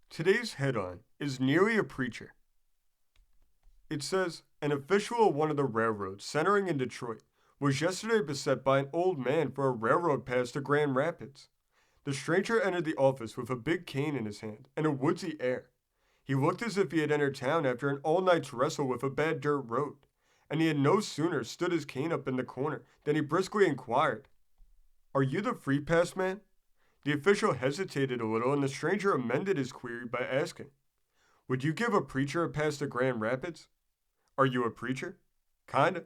Today's headline is Nearly a Preacher. It says, an official at one of the railroads centering in Detroit was yesterday beset by an old man for a railroad pass to Grand Rapids. The stranger entered the office with a big cane in his hand and a woodsy air. He looked as if he had entered town after an all-night's wrestle with a bad dirt road, and he had no sooner stood his cane up in the corner than he briskly inquired, "Are you the free pass man?" The official hesitated a little, and the stranger amended his query by asking, "Would you give a preacher a pass to Grand Rapids?" "Are you a preacher?" "Kinda."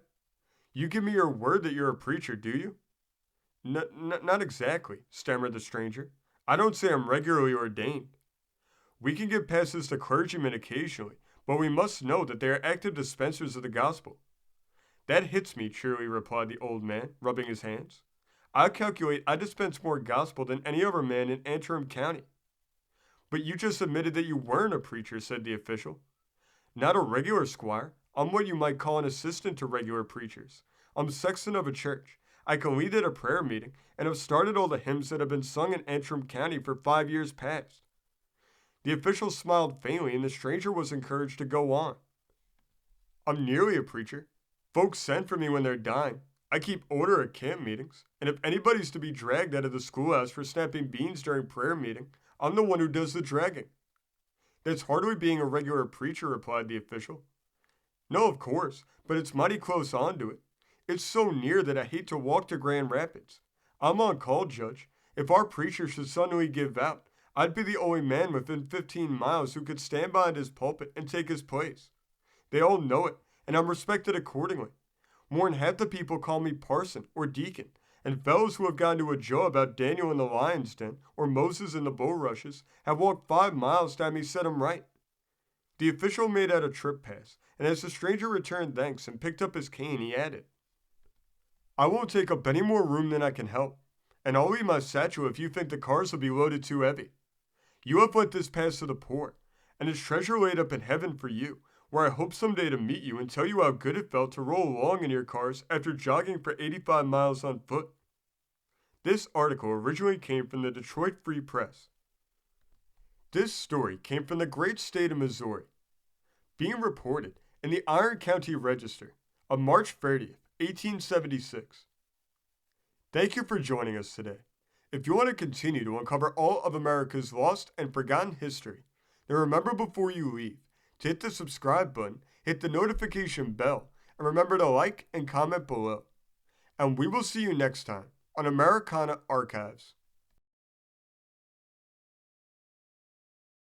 "You give me your word that you're a preacher, do you?" Not exactly," stammered the stranger. "I don't say I'm regularly ordained." "We can give passes to clergymen occasionally, but we must know that they are active dispensers of the gospel." "That hits me," cheerily replied the old man, rubbing his hands. "I calculate I dispense more gospel than any other man in Antrim County." "But you just admitted that you weren't a preacher," said the official. "Not a regular squire. I'm what you might call an assistant to regular preachers. I'm sexton of a church. I can lead at a prayer meeting, and have started all the hymns that have been sung in Antrim County for 5 years past." The official smiled faintly, and the stranger was encouraged to go on. "I'm nearly a preacher. Folks send for me when they're dying. I keep order at camp meetings, and if anybody's to be dragged out of the schoolhouse for snapping beans during prayer meeting, I'm the one who does the dragging." "That's hardly being a regular preacher," replied the official. "No, of course, but it's mighty close on to it. It's so near that I hate to walk to Grand Rapids. I'm on call, Judge. If our preacher should suddenly give out, I'd be the only man within 15 miles who could stand behind his pulpit and take his place. They all know it, and I'm respected accordingly. More'n half the people call me parson or deacon, and fellows who have gone to a Joe about Daniel in the lion's den or Moses in the bulrushes have walked 5 miles to have me set 'em right." The official made out a trip pass, and as the stranger returned thanks and picked up his cane, he added, "I won't take up any more room than I can help, and I'll leave my satchel if you think the cars will be loaded too heavy. You have lent this pass to the poor, and it's treasure laid up in heaven for you, where I hope someday to meet you and tell you how good it felt to roll along in your cars after jogging for 85 miles on foot." This article originally came from the Detroit Free Press. This story came from the great state of Missouri, being reported in the Iron County Register of March 30th, 1876. Thank you for joining us today. If you want to continue to uncover all of America's lost and forgotten history, then remember before you leave to hit the subscribe button, hit the notification bell, and remember to like and comment below. And we will see you next time on Americana Archives.